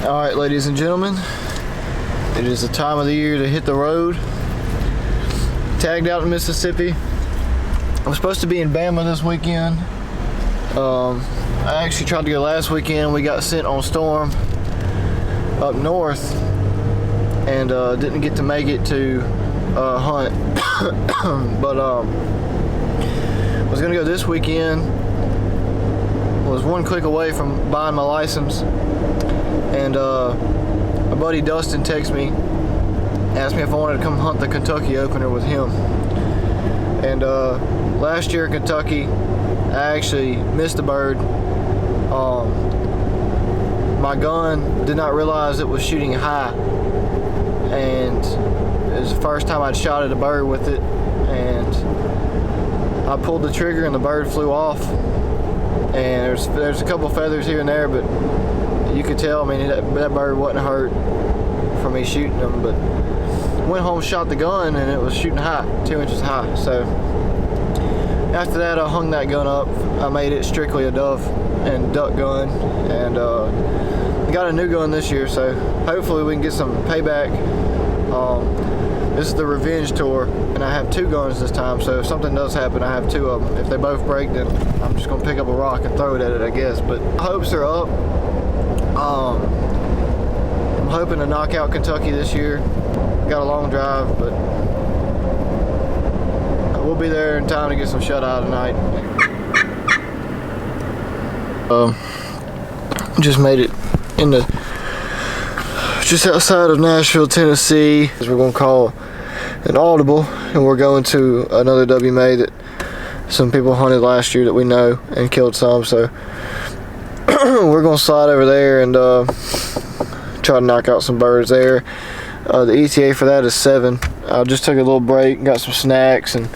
Alright, ladies and gentlemen, it is the time of the year to hit the road. Tagged out in Mississippi. I'm supposed to be in Bama this weekend. I actually tried to go last weekend. We got sent on storm up north and didn't get to make it to hunt. But I was gonna go this weekend. Was one click away from buying my license, and my buddy Dustin texted me, asked me if I wanted to come hunt the Kentucky opener with him. And last year in Kentucky, I actually missed a bird. My gun did not realize it was shooting high, and it was the first time I'd shot at a bird with it, and I pulled the trigger and the bird flew off. And there's a couple feathers here and there, but you could tell, I mean, that bird wasn't hurt from me shooting them. But went home, shot the gun, and it was shooting high, 2 inches high. So after that, I hung that gun up. I made it strictly a dove and duck gun, and got a new gun this year. So hopefully we can get some payback. This is the revenge tour, and I have 2 guns this time, so if something does happen, I have 2 of them. If they both break, then I'm just gonna pick up a rock and throw it at it, I guess. But hopes are up. I'm hoping to knock out Kentucky this year. Got a long drive, but we'll be there in time to get some shut-eye tonight. Just made it into just outside of Nashville, Tennessee. We're gonna call an audible, and we're going to another WMA that some people hunted last year that we know and killed some. So we're gonna slide over there and try to knock out some birds there. The ETA for that is 7. I just took a little break, got some snacks and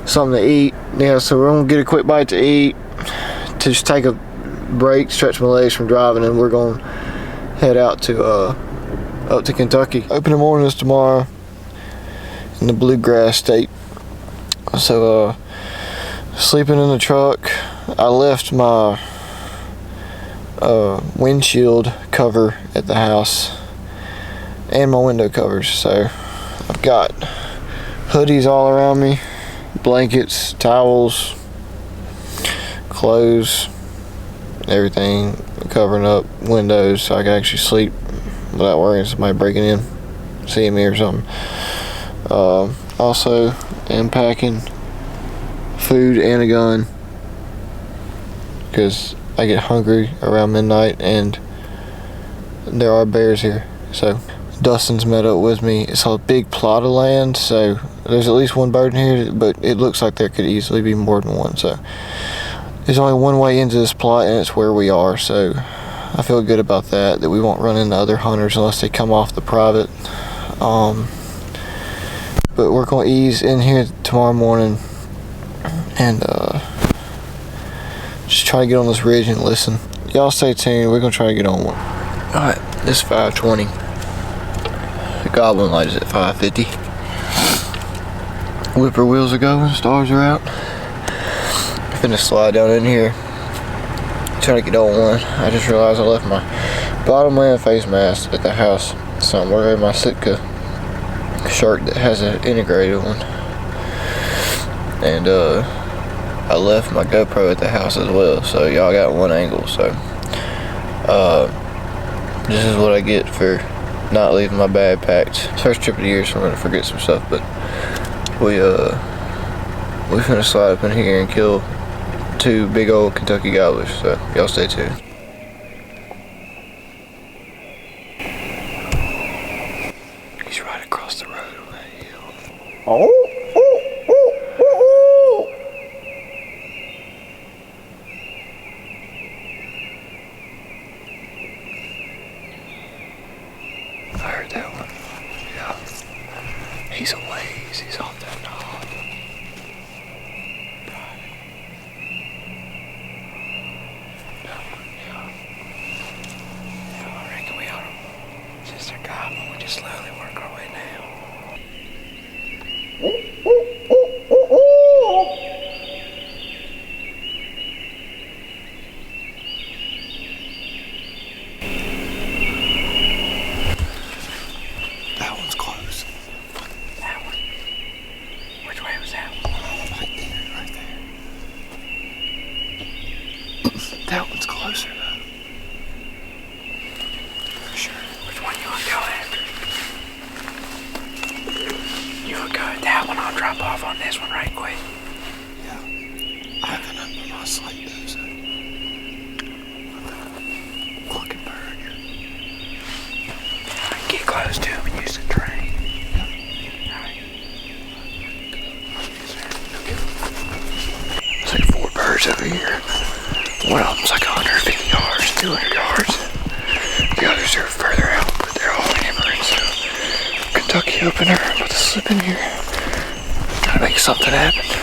something to eat. Yeah, so we're gonna get a quick bite to eat, to just take a break, stretch my legs from driving, and we're gonna head out to up to Kentucky. Opening morning is tomorrow in the bluegrass state. So sleeping in the truck. I left my windshield cover at the house and my window covers, so I've got hoodies all around me, blankets, towels, clothes, everything, covering up windows so I can actually sleep without worrying somebody breaking in, seeing me or something. Also am packing food and a gun because I get hungry around midnight and there are bears here. So Dustin's met up with me. It's a big plot of land, so there's at least one bird in here, but it looks like there could easily be more than one. So there's only one way into this plot, and it's where we are. So I feel good about that we won't run into other hunters unless they come off the private. But we're going to ease in here tomorrow morning and just try to get on this ridge and listen. Y'all stay tuned. We're going to try to get on one. Alright, this is 5:20. The gobbling light is at 5:50. Whippoorwills are going, stars are out. I'm finna slide down in here, try to get on one. I just realized I left my bottom land face mask at the house, so I'm wearing my Sitka shirt that has an integrated one, and I left my GoPro at the house as well, so y'all got one angle. So this is what I get for not leaving my bag packed. First trip of the year, so I'm gonna forget some stuff, but we finna slide up in here and kill 2 big old Kentucky gobblers, so y'all stay tuned. He's right across the road on that hill. Oh! I heard that one. Yeah. He's a ways. He's off that knob. Slowly work our way down. close to him and use the train. There's like 4 birds over here. One of them's like 150 yards, 200 yards. The others are further out, but they're all hammering. So Kentucky opener, I'm about to slip in here. Gotta make something happen.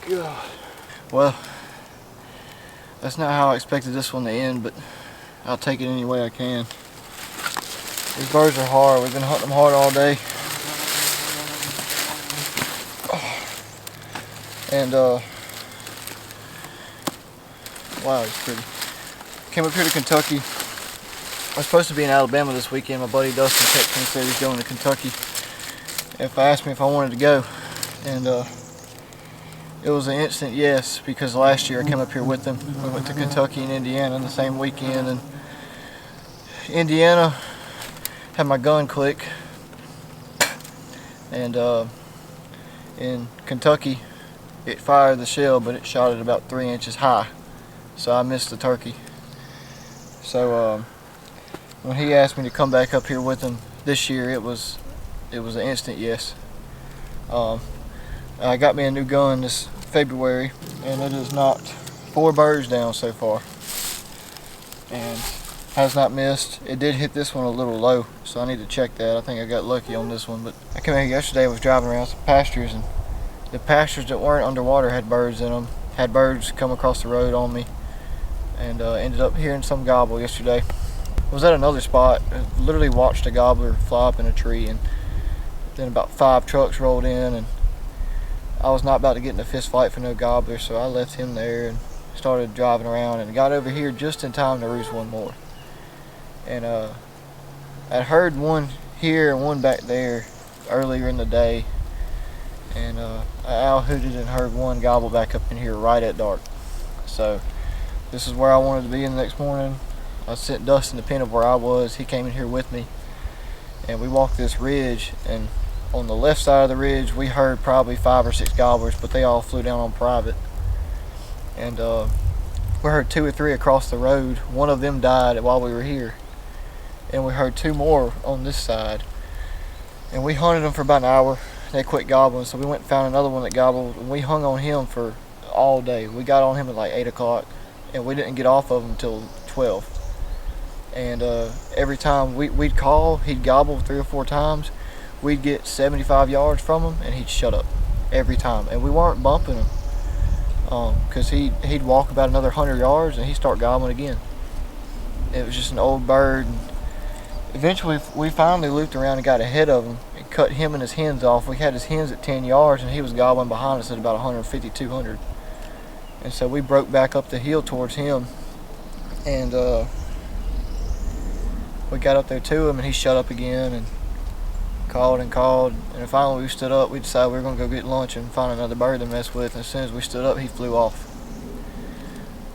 God. Well, that's not how I expected this one to end, but I'll take it any way I can. These birds are hard. We've been hunting them hard all day. And wow, it's pretty. Came up here to Kentucky. I was supposed to be in Alabama this weekend. My buddy Dustin texted me and said he's going to Kentucky. If I asked me if I wanted to go, and it was an instant yes, because last year I came up here with them. We went to Kentucky and Indiana in the same weekend, and Indiana had my gun click, and in Kentucky it fired the shell, but it shot it about 3 inches high, so I missed the turkey. So when he asked me to come back up here with him this year, it was an instant yes. I got me a new gun this February, and it has knocked 4 birds down so far, and has not missed. It did hit this one a little low, so I need to check that. I think I got lucky on this one. But I came here yesterday, I was driving around some pastures, and the pastures that weren't underwater had birds in them. Had birds come across the road on me, and ended up hearing some gobble yesterday. Was at another spot, literally watched a gobbler fly up in a tree, and then about 5 trucks rolled in, and I was not about to get in a fist fight for no gobbler, so I left him there and started driving around, and got over here just in time to roost one more. And I heard one here and one back there earlier in the day, and I owl hooted and heard one gobble back up in here right at dark. So this is where I wanted to be in the next morning. I sent Dustin the pin of where I was. He came in here with me, and we walked this ridge, and on the left side of the ridge we heard probably 5 or 6 gobblers, but they all flew down on private. And we heard 2 or 3 across the road. One of them died while we were here, and we heard 2 more on this side, and we hunted them for about an hour. They quit gobbling, so we went and found another one that gobbled, and we hung on him for all day. We got on him at like 8 o'clock, and we didn't get off of him until 12. And every time we'd call, he'd gobble 3 or 4 times. We'd get 75 yards from him, and he'd shut up every time. And we weren't bumping him, because he'd walk about another 100 yards, and he'd start gobbling again. It was just an old bird. And eventually, we finally looped around and got ahead of him and cut him and his hens off. We had his hens at 10 yards, and he was gobbling behind us at about 150, 200. And so we broke back up the hill towards him, and we got up there to him, and he shut up again and called, and finally we stood up. We decided we were going to go get lunch and find another bird to mess with, and as soon as we stood up, he flew off.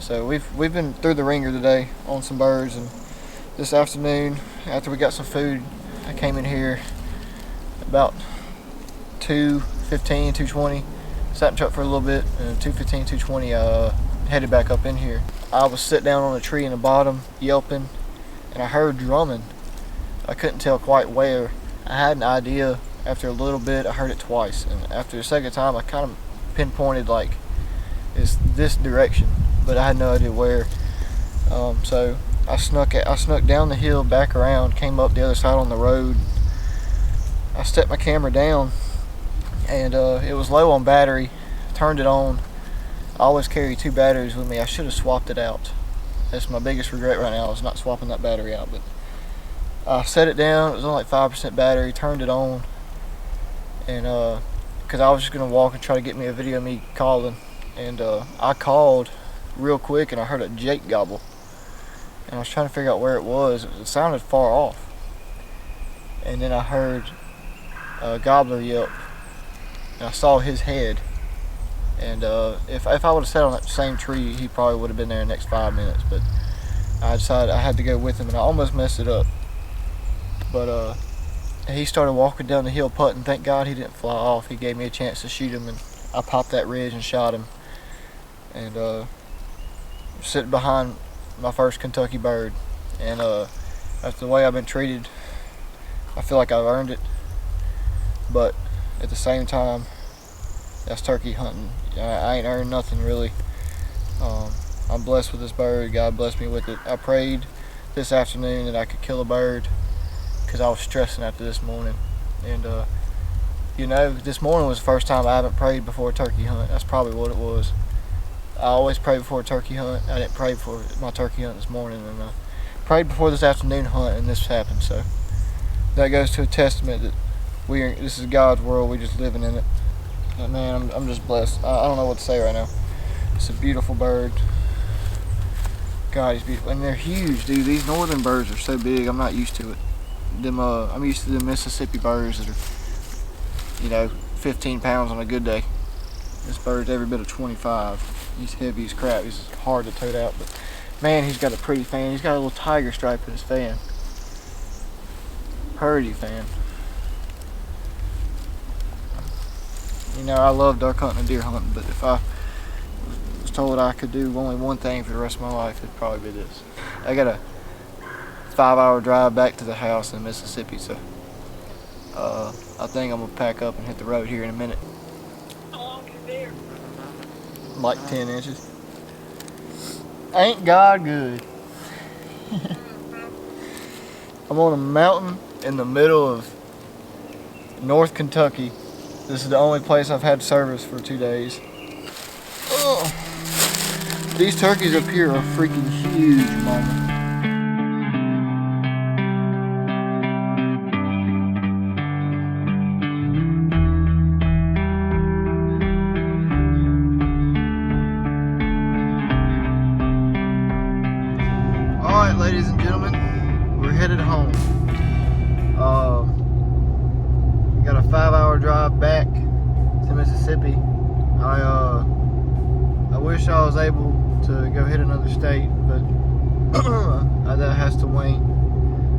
So we've been through the ringer today on some birds, and this afternoon, after we got some food, I came in here about 2:15, 2:20, sat in the truck for a little bit, and 2:15, 2:20, headed back up in here. I was sitting down on a tree in the bottom, yelping, and I heard drumming. I couldn't tell quite where. I had an idea. After a little bit, I heard it twice, and after the second time, I kind of pinpointed like it's this direction, but I had no idea where. So I snuck down the hill, back around, came up the other side on the road. I stepped my camera down, and it was low on battery. Turned it on. I always carry 2 batteries with me. I should have swapped it out. That's my biggest regret right now, is not swapping that battery out. But I set it down. It was on like 5% battery. Turned it on, and because I was just gonna walk and try to get me a video of me calling, and I called real quick, and I heard a jake gobble, and I was trying to figure out where it was. It sounded far off, and then I heard a gobbler yelp, and I saw his head. And if I would have sat on that same tree, he probably would have been there in the next 5 minutes. But I decided I had to go with him, and I almost messed it up. But he started walking down the hill putting. Thank God he didn't fly off. He gave me a chance to shoot him, and I popped that ridge and shot him. And sitting behind my first Kentucky bird. And that's the way I've been treated. I feel like I've earned it. But at the same time, that's turkey hunting. I ain't earned nothing really. I'm blessed with this bird. God blessed me with it. I prayed this afternoon that I could kill a bird, because I was stressing after this morning. And You know, this morning was the first time I haven't prayed before a turkey hunt. That's probably what it was. I always pray before a turkey hunt. I didn't pray before my turkey hunt this morning, and prayed before this afternoon hunt, and this happened. So that goes to a testament that this is God's world. We're just living in it. And man, I'm just blessed. I don't know what to say right now. It's a beautiful bird. God, he's beautiful, and they're huge, dude. These northern birds are so big. I'm not used to it. I'm used to the Mississippi birds that are, 15 pounds on a good day. This bird's every bit of 25. He's heavy as crap. He's hard to tote out, but man, he's got a pretty fan. He's got a little tiger stripe in his fan. Pretty fan. I love duck hunting and deer hunting, but if I was told I could do only one thing for the rest of my life, it'd probably be this. I got a 5-hour drive back to the house in Mississippi, so I think I'm gonna pack up and hit the road here in a minute. How long is there? Like 10 inches. Ain't God good? I'm on a mountain in the middle of North Kentucky. This is the only place I've had service for 2 days. Oh, these turkeys up here are freaking huge, mama. Alright, ladies and gentlemen, we're headed home. We got a 5-hour drive back to Mississippi. I wish I was able to go hit another state, but that has to wait.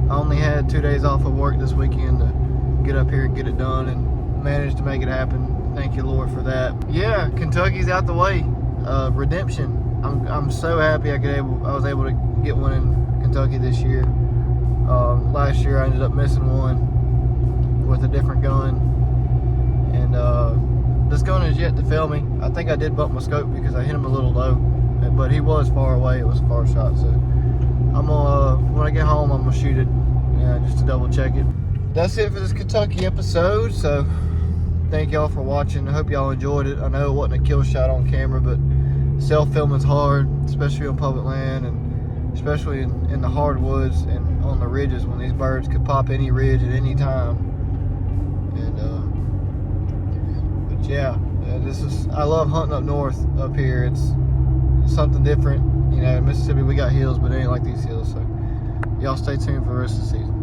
I only had 2 days off of work this weekend to get up here and get it done, and managed to make it happen. Thank you, Lord, for that. Yeah, Kentucky's out the way. Redemption. I'm so happy I was able to get one in Kentucky this year. Last year I ended up missing one with a different gun, and this gun is yet to fail me. I think I did bump my scope because I hit him a little low, but he was far away. It was a far shot, so I'm gonna when I get home I'm gonna shoot it, just to double check it. That's it for this Kentucky episode. So thank y'all for watching. I hope y'all enjoyed it. I know it wasn't a kill shot on camera, but self-filming's hard, especially on public land, and especially in the hardwoods and on the ridges when these birds could pop any ridge at any time. And but yeah, I love hunting up north up here. It's something different. In Mississippi we got hills, but it ain't like these hills. So y'all stay tuned for the rest of the season.